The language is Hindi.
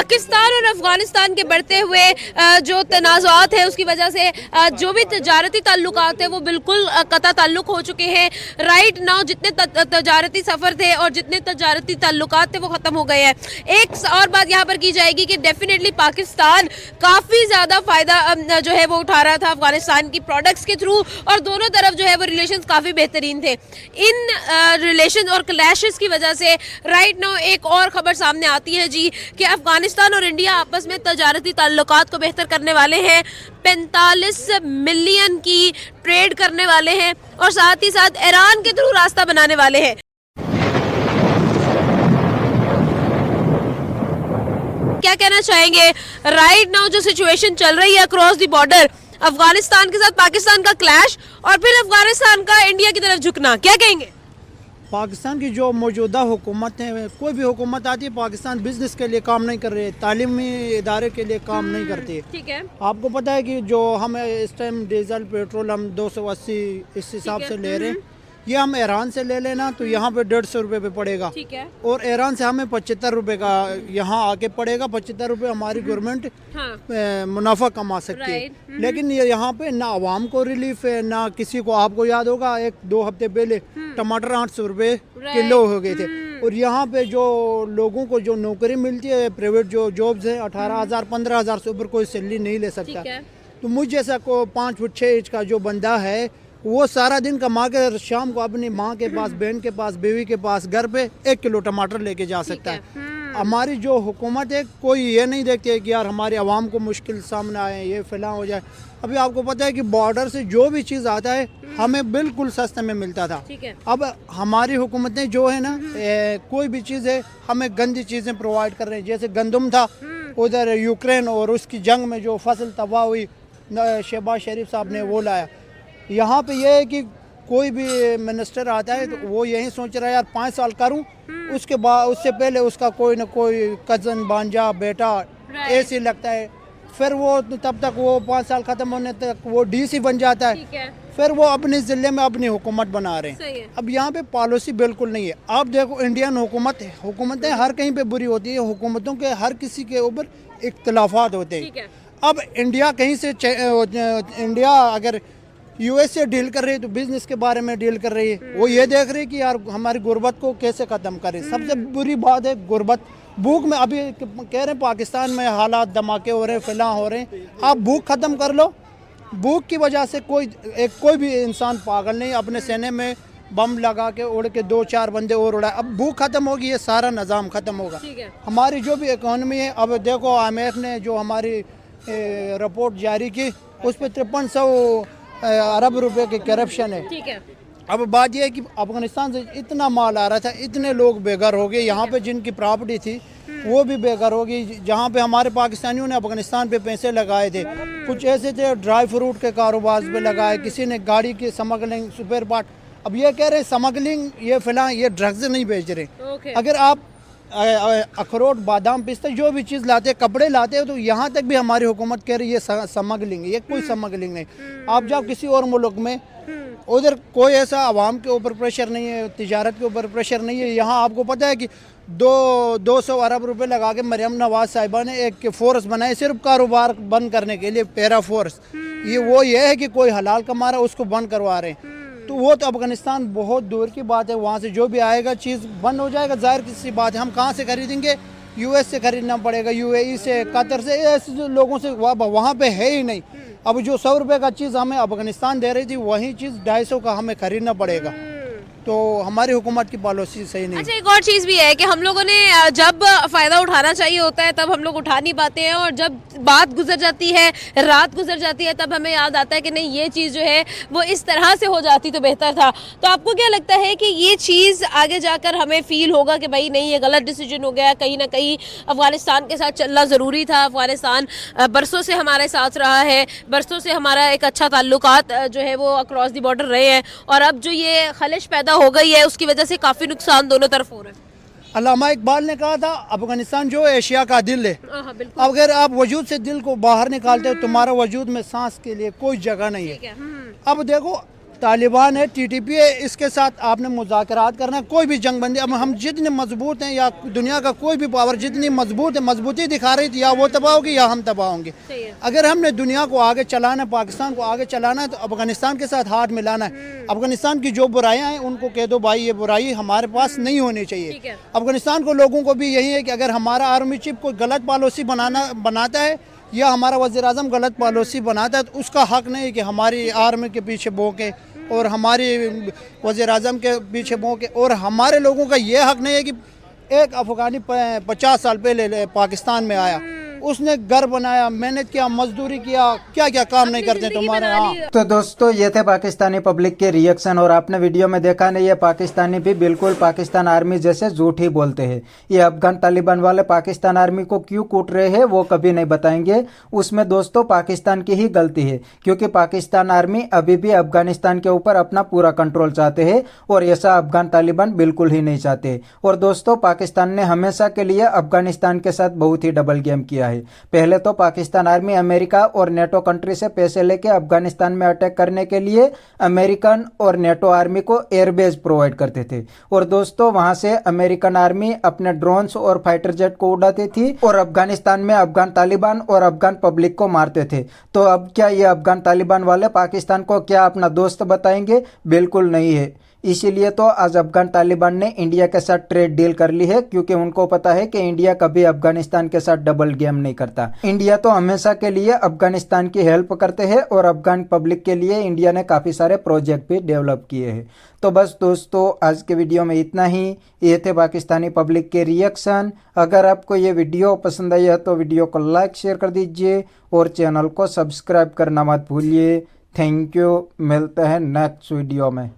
पाकिस्तान और अफगानिस्तान के बढ़ते हुए जो तनाज़ात है उसकी वजह से जो भी तजारती ताल्लुकात है वो बिल्कुल कता ताल्लुक हो चुके हैं। राइट नाउ जितने तजारती सफ़र थे और जितने तजारती ताल्लुकात थे वो ख़त्म हो गए हैं। एक और बात यहाँ पर की जाएगी कि डेफिनेटली पाकिस्तान काफ़ी ज़्यादा फ़ायदा जो है वो उठा रहा था अफगानिस्तान की प्रोडक्ट्स के थ्रू, और दोनों तरफ जो है वो रिलेशंस काफ़ी बेहतरीन थे। इन रिलेशन और क्लैशेस की वजह से राइट नाउ एक और खबर सामने आती है जी कि अफगानिस्तान और इंडिया आपस में तजारती ताल्लुकात को बेहतर करने वाले हैं। 45 मिलियन की ट्रेड करने वाले हैं और साथ ही साथ ईरान के थ्रू रास्ता बनाने वाले हैं। क्या कहना चाहेंगे राइट नाउ जो सिचुएशन चल रही है अक्रॉस द बॉर्डर, अफगानिस्तान के साथ पाकिस्तान का क्लैश और फिर अफगानिस्तान का इंडिया की तरफ झुकना, क्या कहेंगे? पाकिस्तान की जो मौजूदा हुकूमत है, कोई भी हुकूमत आती है पाकिस्तान बिजनेस के लिए काम नहीं कर रही है, तालीमी इदारे के लिए काम नहीं करती है। ठीक है। आपको पता है कि जो हम इस टाइम डीजल पेट्रोल हम 280 इस हिसाब से ले रहे हैं, ये हम ईरान से ले लेना तो यहाँ पे 150 रुपये पे पड़ेगा। ठीक है। और ईरान से हमें 75 रुपये का यहाँ आके पड़ेगा। 75 रुपये हमारी गवर्नमेंट मुनाफा कमा सकती है। लेकिन ये यहाँ पे ना आवाम को रिलीफ है ना किसी को। आपको याद होगा 1-2 हफ्ते पहले टमाटर 800 रुपये किलो हो गए थे। और यहाँ पे जो लोगों को जो नौकरी मिलती है प्राइवेट जो जॉब्स है 18,000 15,000 से ऊपर कोई सैलरी नहीं ले सकता। तो मुझ जैसा को 5 फुट 6 इंच का जो बंदा है वो सारा दिन कमा के शाम को अपनी माँ के पास, बहन के पास, बीवी के पास घर पे 1 किलो टमाटर लेके जा सकता है। हमारी जो हुकूमत है कोई ये नहीं देखती है कि यार हमारी आवाम को मुश्किल सामने आए, ये फैला हो जाए। अभी आपको पता है कि बॉर्डर से जो भी चीज़ आता है हमें बिल्कुल सस्ते में मिलता था। अब हमारी हुकूमतें जो है ना कोई भी चीज़ है हमें गंदी चीज़ें प्रोवाइड कर रहे हैं। जैसे गंदम था उधर यूक्रेन और उसकी जंग में जो फसल तबाह हुई, शहबाज शरीफ साहब ने वो लाया। यहाँ पे ये है कि कोई भी मिनिस्टर आता है तो वो यही सोच रहा है यार 5 साल करूँ, उसके बाद उससे पहले उसका कोई ना कोई कज़न, भांजा, बेटा ऐसे लगता है। फिर वो तब तक वो 5 साल ख़त्म होने तक वो डीसी बन जाता है। फिर वो अपने ज़िले में अपनी हुकूमत बना रहे हैं। अब यहाँ पे पॉलिसी बिल्कुल नहीं है। आप देखो इंडियन हुकूमतें हर कहीं पे बुरी होती है। हुकूमतों के हर किसी के ऊपर इख्तलाफात होते हैं। अब इंडिया कहीं से इंडिया अगर यूएस से डील कर रही है तो बिजनेस के बारे में डील कर रही है। वो ये देख रही है कि यार हमारी गुर्बत को कैसे ख़त्म करें। सबसे बुरी बात है गुर्बत। भूख में अभी कह रहे हैं पाकिस्तान में हालात धमाके हो रहे हैं, फैला हो रहे हैं। आप भूख ख़त्म कर लो। भूख की वजह से कोई भी इंसान पागल नहीं अपने सीने में बम लगा के उड़ के 2-4 बंदे और उड़ाए। अब भूख ख़त्म होगी, ये सारा निज़ाम ख़त्म होगा। हमारी जो भी इकोनॉमी है, अब देखो IMF ने जो हमारी रिपोर्ट जारी की उस पर 5300 अरब रुपए की करप्शन है। ठीक है। अब बात यह है कि अफगानिस्तान से इतना माल आ रहा था, इतने लोग बेघर हो गए। यहाँ पे जिनकी प्रॉपर्टी थी वो भी बेघर हो गई। जहाँ पे हमारे पाकिस्तानियों ने अफगानिस्तान पे पैसे लगाए थे, कुछ ऐसे थे ड्राई फ्रूट के कारोबार पे लगाए, किसी ने गाड़ी की स्मगलिंग, सुपर पार्ट। अब ये कह रहे स्मगलिंग ये फिलहाल ये ड्रग्स नहीं बेच रहे। अगर आप अखरोट, बादाम, पिस्ता जो भी चीज़ लाते, कपड़े लाते हो तो यहाँ तक भी हमारी हुकूमत कह रही है स्मगलिंग। ये कोई स्मगलिंग नहीं। आप जाओ किसी और मुल्क में, उधर कोई ऐसा आवाम के ऊपर प्रेशर नहीं है, तिजारत के ऊपर प्रेशर नहीं है। यहाँ आपको पता है कि 200 अरब रुपए लगा के मरियम नवाज साहिबा ने एक फोर्स बनाए सिर्फ कारोबार बंद करने के लिए, पैरा फोर्स। ये है कि कोई हलाल कमा रहा है उसको बंद करवा रहे हैं। तो वो तो अफगानिस्तान बहुत दूर की बात है, वहाँ से जो भी आएगा चीज़ बंद हो जाएगा। जाहिर किसी बात है, हम कहाँ से खरीदेंगे? यूएस से खरीदना पड़ेगा, UAE से, कतर से, ऐसे लोगों से वहाँ पे है ही नहीं। अब जो 100 रुपये का चीज़ हमें अफगानिस्तान दे रही थी वही चीज़ 250 का हमें खरीदना पड़ेगा। तो हमारी हुकूमत की पॉलिसी सही नहीं। अच्छा, एक और चीज़ भी है कि हम लोगों ने जब फ़ायदा उठाना चाहिए होता है तब हम लोग उठा नहीं पाते हैं, और जब बात गुजर जाती है, रात गुजर जाती है, तब हमें याद आता है कि नहीं ये चीज़ जो है वो इस तरह से हो जाती तो बेहतर था। तो आपको क्या लगता है कि ये चीज़ आगे जाकर हमें फ़ील होगा कि भाई नहीं ये गलत डिसीजन हो गया, कहीं ना कहीं अफगानिस्तान के साथ चलना ज़रूरी था? अफगानिस्तान बरसों से हमारे साथ रहा है, बरसों से हमारा एक अच्छा ताल्लुकात जो है वो अक्रॉस द बॉर्डर रहे हैं, और अब जो ये खलिश पैदा हो गई है उसकी वजह से काफ़ी नुकसान दोनों तरफ हो रहे हैं। अल्लामा इकबाल ने कहा था अफगानिस्तान जो एशिया का दिल है। अगर आप वजूद से दिल को बाहर निकालते हो तुम्हारा वजूद में सांस के लिए कोई जगह नहीं है। अब देखो तालिबान है, टीटीपी है, इसके साथ आपने मुज़ाकरात करना है। कोई भी जंग बंदी, अब हम जितने मजबूत हैं या दुनिया का कोई भी पावर जितनी मजबूत है, मजबूती दिखा रही थी, या वो तबाह होगी या हम तबाह होंगे। अगर हमने दुनिया को आगे चलाना है, पाकिस्तान को आगे चलाना है, तो अफगानिस्तान के साथ हाथ मिलाना है। अफगानिस्तान की जो बुराइयां हैं उनको कह दो भाई ये बुराई हमारे पास नहीं होनी चाहिए। अफगानिस्तान को लोगों को भी यही है कि अगर हमारा आर्मी चीफ कोई गलत पॉलिसी बनाता है या हमारा वज़ीर आज़म गलत पॉलिसी बनाता है, तो उसका हक नहीं है कि हमारी आर्मी के पीछे भौंके और हमारी वज़ीर आज़म के पीछे भौंके। और हमारे लोगों का ये हक नहीं है कि एक अफगानी 50 साल पहले पाकिस्तान में आया, उसने घर बनाया, मेहनत किया, मजदूरी किया, क्या क्या काम नहीं करते तुम्हारे यहाँ। तो दोस्तों ये थे पाकिस्तानी पब्लिक के रिएक्शन, और आपने वीडियो में देखा नहीं, ये पाकिस्तानी भी बिल्कुल पाकिस्तान आर्मी जैसे झूठ ही बोलते हैं। ये अफगान तालिबान वाले पाकिस्तान आर्मी को क्यों कूट रहे हैं वो कभी नहीं बताएंगे। उसमें दोस्तों पाकिस्तान की ही गलती है, क्योंकि पाकिस्तान आर्मी अभी भी अफगानिस्तान के ऊपर अपना पूरा कंट्रोल चाहते हैं, और ऐसा अफगान तालिबान बिल्कुल ही नहीं चाहते। और दोस्तों पाकिस्तान ने हमेशा के लिए अफगानिस्तान के साथ बहुत ही डबल गेम किया है। पहले तो पाकिस्तान आर्मी अमेरिका और नेटो कंट्री से पैसे लेके अफगानिस्तान में अटैक करने के लिए अमेरिकन और नेटो आर्मी को एयरबेस प्रोवाइड करते थे, और दोस्तों वहां से अमेरिकन आर्मी अपने ड्रोन्स और फाइटर जेट को उड़ाती थी और अफगानिस्तान में अफगान तालिबान और अफगान पब्लिक को मारते थे। तो अब क्या ये अफगान तालिबान वाले पाकिस्तान को क्या अपना दोस्त बताएंगे? बिल्कुल नहीं है। इसीलिए तो आज अफगान तालिबान ने इंडिया के साथ ट्रेड डील कर ली है, क्योंकि उनको पता है कि इंडिया कभी अफगानिस्तान के साथ डबल गेम नहीं करता। इंडिया तो हमेशा के लिए अफगानिस्तान की हेल्प करते हैं, और अफगान पब्लिक के लिए इंडिया ने काफी सारे प्रोजेक्ट भी डेवलप किए हैं। तो बस दोस्तों आज के वीडियो में इतना ही। ये थे पाकिस्तानी पब्लिक के रिएक्शन। अगर आपको ये वीडियो पसंद आई है तो वीडियो को लाइक शेयर कर दीजिए, और चैनल को सब्सक्राइब करना मत भूलिए। थैंक यू, मिलते हैं नेक्स्ट वीडियो में।